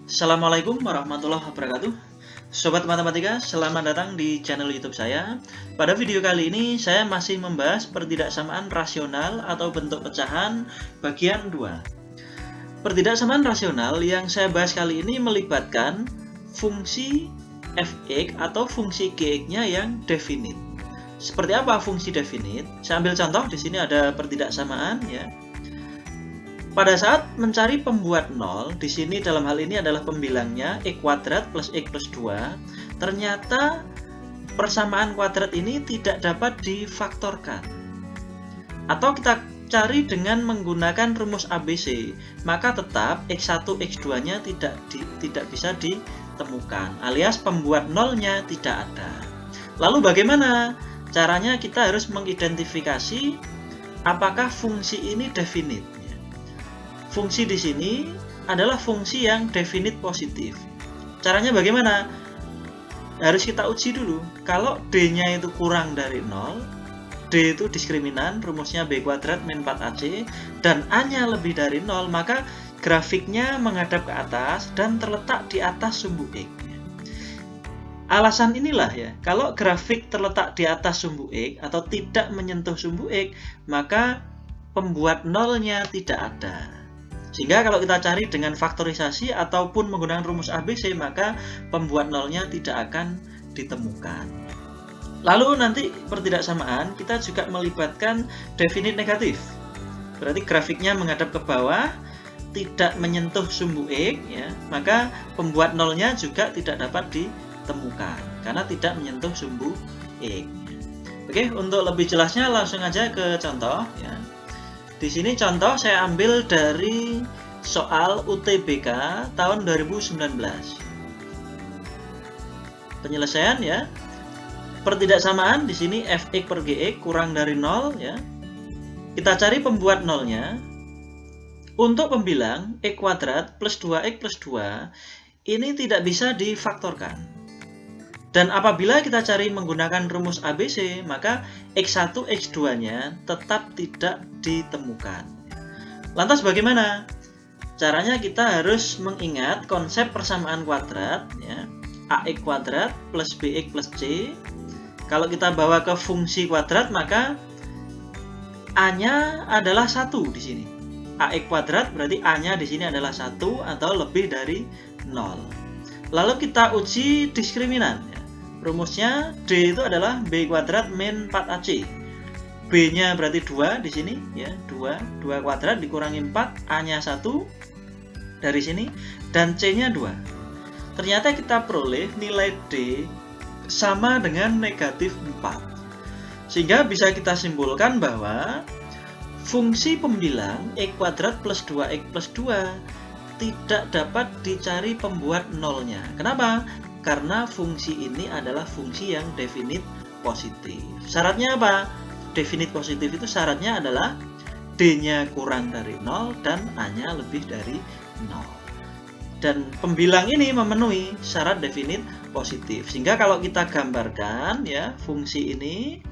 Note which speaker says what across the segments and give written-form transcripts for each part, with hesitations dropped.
Speaker 1: Assalamualaikum warahmatullahi wabarakatuh. Sobat matematika, selamat datang di channel YouTube saya. Pada video kali ini saya masih membahas pertidaksamaan rasional atau bentuk pecahan bagian 2. Pertidaksamaan rasional yang saya bahas kali ini melibatkan fungsi f(x) atau fungsi g(x)-nya yang definit. Seperti apa fungsi definit? Saya ambil contoh, di sini ada pertidaksamaan ya. Pada saat mencari pembuat 0, di sini dalam hal ini adalah pembilangnya x kuadrat plus x plus 2. Ternyata persamaan kuadrat ini tidak dapat difaktorkan. Atau kita cari dengan menggunakan rumus ABC, maka tetap x1, x2-nya tidak bisa ditemukan, alias pembuat 0-nya tidak ada. Lalu bagaimana? Caranya kita harus mengidentifikasi apakah fungsi ini definit. Fungsi di sini adalah fungsi yang definit positif. Caranya bagaimana? Harus kita uji dulu. Kalau D-nya itu kurang dari 0, D itu diskriminan, rumusnya B kuadrat min 4AC, dan A-nya lebih dari 0, maka grafiknya menghadap ke atas dan terletak di atas sumbu X. Alasan inilah ya, kalau grafik terletak di atas sumbu X atau tidak menyentuh sumbu X, maka pembuat 0-nya tidak ada. Sehingga kalau kita cari dengan faktorisasi ataupun menggunakan rumus ABC, maka pembuat 0-nya tidak akan ditemukan. Lalu nanti pertidaksamaan kita juga melibatkan definit negatif. Berarti grafiknya menghadap ke bawah, tidak menyentuh sumbu X, ya, maka pembuat 0-nya juga tidak dapat ditemukan karena tidak menyentuh sumbu X. Oke, untuk lebih jelasnya langsung aja ke contoh ya. Di sini contoh saya ambil dari soal UTBK tahun 2019. Penyelesaian ya. Pertidaksamaan di sini fx per gx kurang dari 0 ya. Kita cari pembuat 0-nya. Untuk pembilang x kuadrat plus 2x plus 2 ini tidak bisa difaktorkan. Dan apabila kita cari menggunakan rumus ABC, maka x1, x2-nya tetap tidak ditemukan. Lantas bagaimana? Caranya kita harus mengingat konsep persamaan kuadrat, ya. ax kuadrat plus bx plus c. Kalau kita bawa ke fungsi kuadrat, maka a-nya adalah 1 di sini. ax kuadrat berarti a-nya di sini adalah 1 atau lebih dari 0. Lalu kita uji diskriminan. Rumusnya D itu adalah B kuadrat min 4AC. B-nya berarti 2 di sini ya, 2 kuadrat dikurangi 4, A-nya 1 dari sini dan C-nya 2. Ternyata kita peroleh nilai D sama dengan negatif 4. Sehingga bisa kita simpulkan bahwa fungsi pembilang x kuadrat plus 2x plus 2 tidak dapat dicari pembuat 0-nya. Kenapa? Karena fungsi ini adalah fungsi yang definit positif. Syaratnya apa? Definit positif itu syaratnya adalah D-nya kurang dari 0 dan A-nya lebih dari 0. Dan pembilang ini memenuhi syarat definit positif. Sehingga kalau kita gambarkan ya, fungsi ini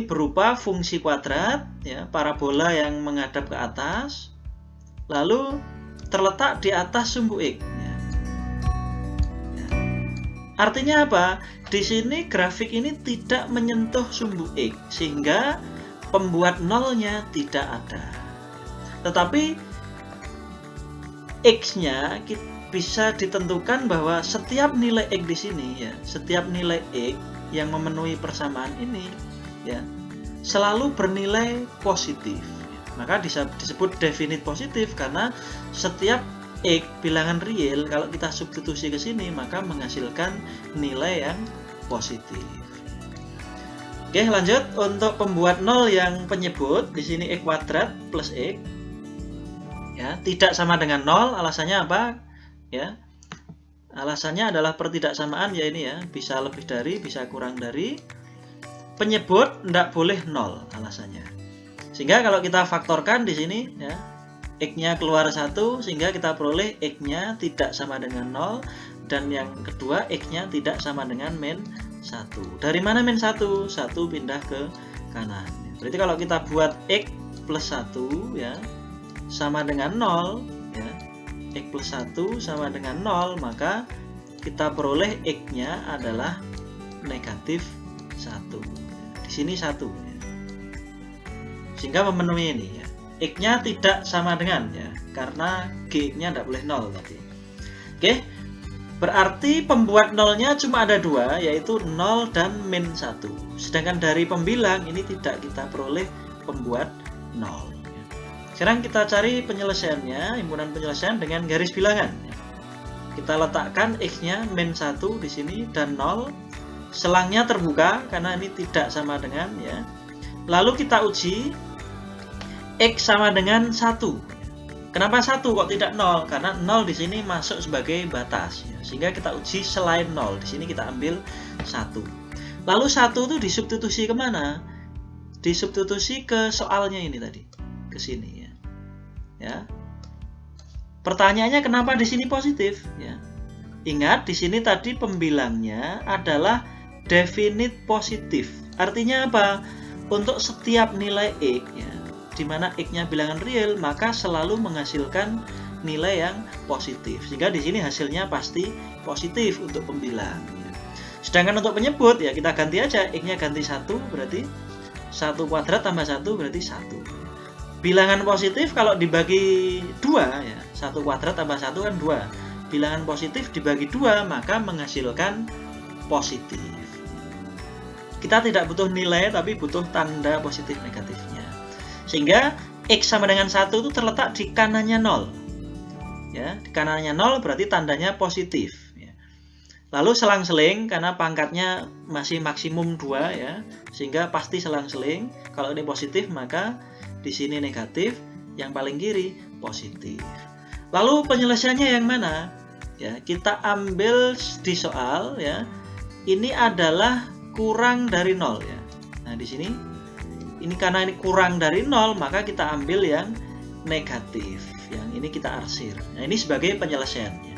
Speaker 1: berupa fungsi kuadrat ya, parabola yang menghadap ke atas lalu terletak di atas sumbu X. Artinya apa? Di sini grafik ini tidak menyentuh sumbu X, sehingga pembuat 0-nya tidak ada. Tetapi X-nya bisa ditentukan bahwa setiap nilai X di sini ya, setiap nilai X yang memenuhi persamaan ini ya, selalu bernilai positif. Maka disebut definit positif karena setiap X bilangan real kalau kita substitusi ke sini maka menghasilkan nilai yang positif. Oke, lanjut untuk pembuat 0 yang penyebut di sini x kuadrat plus x ya, tidak sama dengan 0. Alasannya apa? Ya. Alasannya adalah pertidaksamaan ya ini ya, bisa lebih dari, bisa kurang dari. Penyebut tidak boleh 0 alasannya. Sehingga kalau kita faktorkan di sini ya, X-nya keluar 1 sehingga kita peroleh X-nya tidak sama dengan 0 dan yang kedua X-nya tidak sama dengan min 1. Dari mana min 1? 1 pindah ke kanan. Berarti kalau kita buat X plus 1 ya sama dengan 0 ya, X plus 1 sama dengan 0, maka kita peroleh X-nya adalah negatif 1. Di sini 1. Sehingga memenuhi ini ya. X-nya tidak sama dengan ya, karena G-nya tidak boleh 0 tadi. Oke, berarti pembuat nolnya cuma ada 2, yaitu 0 dan min 1. Sedangkan dari pembilang ini tidak kita peroleh pembuat 0. Sekarang kita cari penyelesaiannya, himpunan penyelesaian dengan garis bilangan. Kita letakkan X-nya min 1 di sini dan 0. Selangnya terbuka karena ini tidak sama dengan ya. Lalu kita uji X sama dengan 1. Kenapa 1 kok tidak 0? Karena 0 di sini masuk sebagai batas ya. Sehingga kita uji selain 0. Di sini kita ambil 1. Lalu 1 itu disubstitusi kemana? Disubstitusi ke soalnya ini tadi. Ke sini ya. Ya. Pertanyaannya kenapa di sini positif ya? Ingat di sini tadi pembilangnya adalah definite positif. Artinya apa? Untuk setiap nilai X ya, di mana X-nya bilangan real, maka selalu menghasilkan nilai yang positif. Sehingga di sini hasilnya pasti positif untuk pembilang. Ya. Sedangkan untuk penyebut ya kita ganti aja, X-nya ganti 1 berarti 1 kuadrat tambah 1 berarti 1. Bilangan positif kalau dibagi 2 ya, 1 kuadrat tambah 1 kan 2. Bilangan positif dibagi 2 maka menghasilkan positif. Kita tidak butuh nilai tapi butuh tanda positif negatifnya. Sehingga X sama dengan 1 itu terletak di kanannya 0. Ya, di kanannya 0 berarti tandanya positif. Ya. Lalu selang-seling karena pangkatnya masih maksimum 2 ya, sehingga pasti selang-seling. Kalau ini positif maka di sini negatif, yang paling kiri positif. Lalu penyelesaiannya yang mana? Ya, kita ambil di soal ya. Ini adalah kurang dari 0 ya. Nah, di sini ini karena ini kurang dari 0, maka kita ambil yang negatif. Yang ini kita arsir. Nah, ini sebagai penyelesaiannya.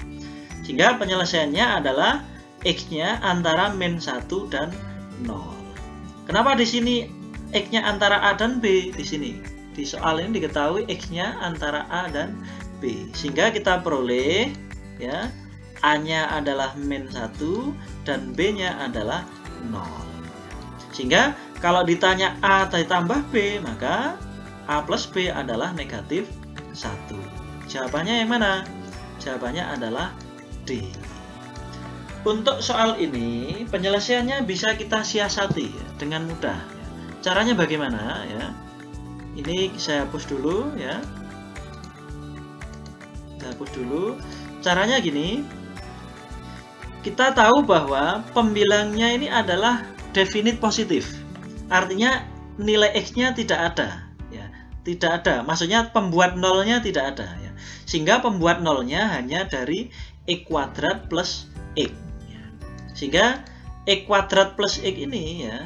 Speaker 1: Sehingga penyelesaiannya adalah X-nya antara min 1 dan 0. Kenapa di sini X-nya antara A dan B? Di sini. Di soal ini diketahui X-nya antara A dan B. Sehingga kita peroleh ya, A-nya adalah min 1 dan B-nya adalah 0. Sehingga kalau ditanya A ditambah B, maka A plus B adalah negatif 1. Jawabannya yang mana? Jawabannya adalah D. Untuk soal ini, penyelesaiannya bisa kita siasati ya, dengan mudah. Caranya bagaimana ya? Ini saya hapus dulu ya. Kita hapus dulu. Caranya gini. Kita tahu bahwa pembilangnya ini adalah definite positif. Artinya nilai X-nya tidak ada ya. Tidak ada. Maksudnya pembuat nolnya tidak ada ya. Sehingga pembuat nolnya hanya dari X kuadrat plus X. Sehingga X kuadrat plus X ini ya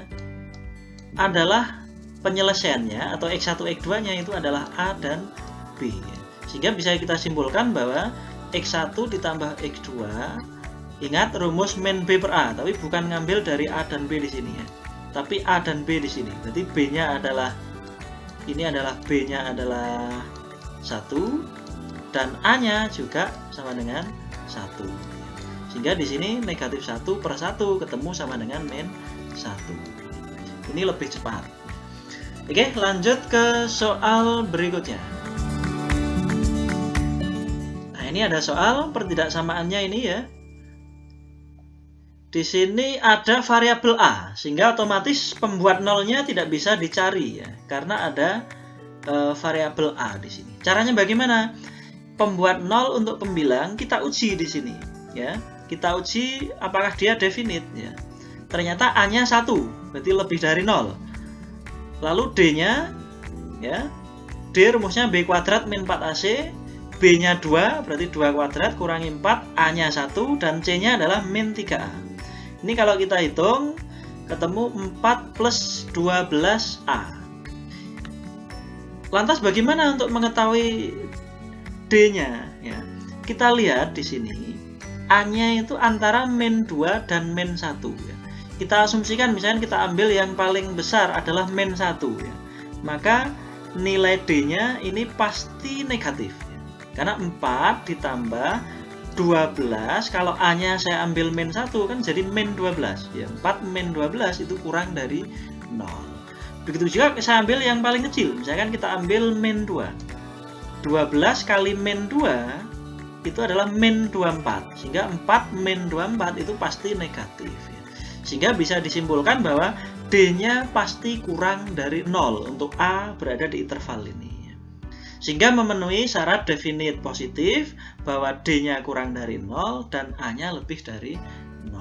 Speaker 1: adalah penyelesaiannya atau X1 X2 nya itu adalah A dan B ya. Sehingga bisa kita simpulkan bahwa X1 ditambah X2, ingat rumus min B per A, tapi bukan ngambil dari A dan B di sini ya. Tapi A dan B di sini. Berarti B-nya adalah ini adalah B-nya adalah 1 dan A-nya juga sama dengan 1. Sehingga di sini negatif 1 per 1 ketemu sama dengan min 1. Ini lebih cepat. Oke, lanjut ke soal berikutnya. Nah, ini ada soal pertidaksamaannya ini ya. Di sini ada variabel A, sehingga otomatis pembuat nolnya tidak bisa dicari ya, karena ada variabel A di sini. Caranya bagaimana? Pembuat nol untuk pembilang kita uji di sini ya. Kita uji apakah dia definite ya. Ternyata A-nya 1, berarti lebih dari 0. Lalu D-nya ya. D rumusnya B kuadrat min 4AC, B-nya 2, berarti 2 kuadrat kurangi 4, A-nya 1 dan C-nya adalah min 3A. Ini kalau kita hitung ketemu 4 plus 12A. Lantas bagaimana untuk mengetahui D-nya ya? Kita lihat di sini A-nya itu antara min 2 dan min 1 ya. Kita asumsikan misalnya kita ambil yang paling besar adalah min 1 ya. Maka nilai D-nya ini pasti negatif ya. Karena 4 ditambah 12, kalau A-nya saya ambil min 1 kan jadi min 12. Ya, 4 min 12 itu kurang dari 0. Begitu juga saya ambil yang paling kecil. Misalkan kita ambil min 2. 12 kali min 2 itu adalah min 24. Sehingga 4 min 24 itu pasti negatif. Ya. Sehingga bisa disimpulkan bahwa D-nya pasti kurang dari 0 untuk A berada di interval ini. Sehingga memenuhi syarat definite positif bahwa D-nya kurang dari 0 dan A-nya lebih dari 0.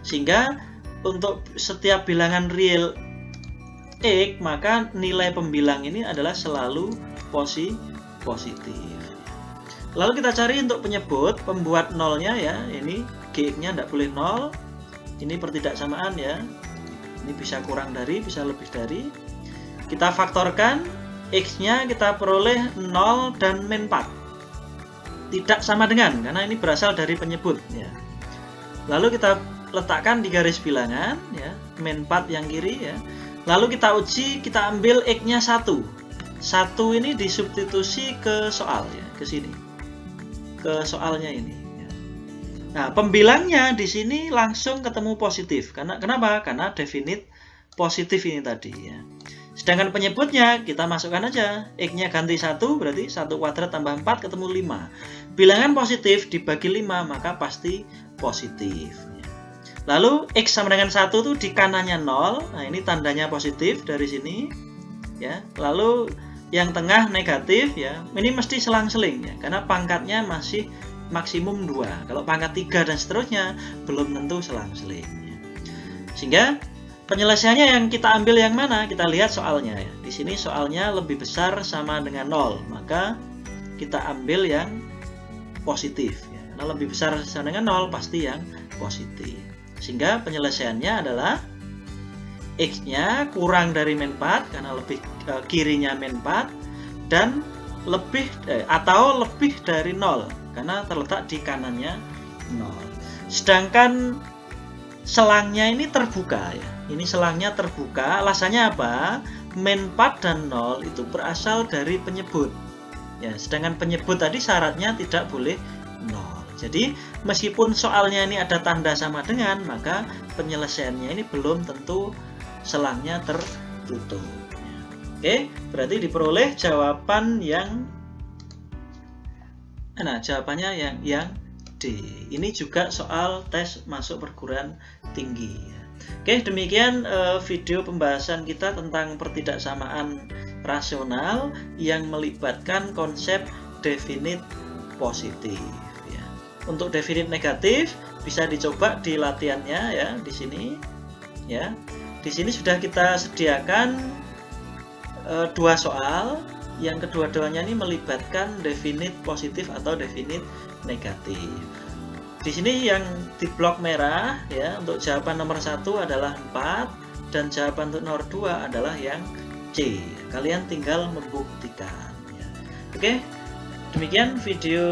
Speaker 1: Sehingga untuk setiap bilangan real X, maka nilai pembilang ini adalah selalu positif. Lalu kita cari untuk penyebut pembuat nolnya ya. Ini Gx-nya tidak boleh 0. Ini pertidaksamaan ya. Ini bisa kurang dari, bisa lebih dari. Kita faktorkan, X-nya kita peroleh 0 dan min 4. Tidak sama dengan, karena ini berasal dari penyebut ya. Lalu kita letakkan di garis bilangan ya, min 4 yang kiri ya. Lalu kita uji, kita ambil X-nya 1. 1 ini disubstitusi ke soal ya, ke sini. Ke soalnya ini. Nah, pembilangnya di sini langsung ketemu positif. Kenapa? Karena definite positif ini tadi ya. Sedangkan penyebutnya kita masukkan aja. X-nya ganti 1, berarti 1 kuadrat tambah 4 ketemu 5. Bilangan positif dibagi 5, maka pasti positif. Lalu X sama dengan 1 tuh di kanannya 0. Nah, ini tandanya positif dari sini. Ya. Lalu yang tengah negatif ya. Ini mesti selang-seling ya, karena pangkatnya masih maksimum 2. Kalau pangkat 3 dan seterusnya belum tentu selang-seling. Sehingga penyelesaiannya yang kita ambil yang mana? Kita lihat soalnya ya. Di sini soalnya lebih besar sama dengan 0, maka kita ambil yang positif ya. Karena lebih besar sama dengan 0 pasti yang positif. Sehingga penyelesaiannya adalah X-nya kurang dari min 4 karena lebih kirinya min 4 dan lebih atau lebih dari 0 karena terletak di kanannya 0. Sedangkan selangnya ini terbuka ya. Ini selangnya terbuka. Alasannya apa? Min 4 dan 0 itu berasal dari penyebut. Ya, sedangkan penyebut tadi syaratnya tidak boleh 0. Jadi meskipun soalnya ini ada tanda sama dengan, maka penyelesaiannya ini belum tentu selangnya tertutup. Oke, berarti diperoleh jawaban yang jawabannya yang D. Ini juga soal tes masuk perguruan tinggi. Oke, demikian video pembahasan kita tentang pertidaksamaan rasional yang melibatkan konsep definite positif. Ya. Untuk definite negatif bisa dicoba di latihannya ya di sini. Ya, di sini sudah kita sediakan 2 soal. Yang kedua-duanya ini melibatkan definite positif atau definite negatif. Di sini yang di blok merah ya, untuk jawaban nomor 1 adalah 4 dan jawaban untuk nomor 2 adalah yang C. Kalian tinggal membuktikan ya. Oke, demikian video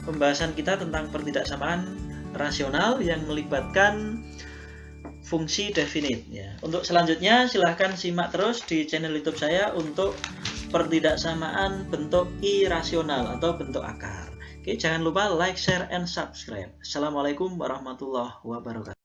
Speaker 1: pembahasan kita tentang pertidaksamaan rasional yang melibatkan fungsi definite ya. Untuk selanjutnya silahkan simak terus di channel YouTube saya untuk pertidaksamaan bentuk irasional atau bentuk akar. Oke, jangan lupa like, share, and subscribe. Assalamualaikum warahmatullahi wabarakatuh.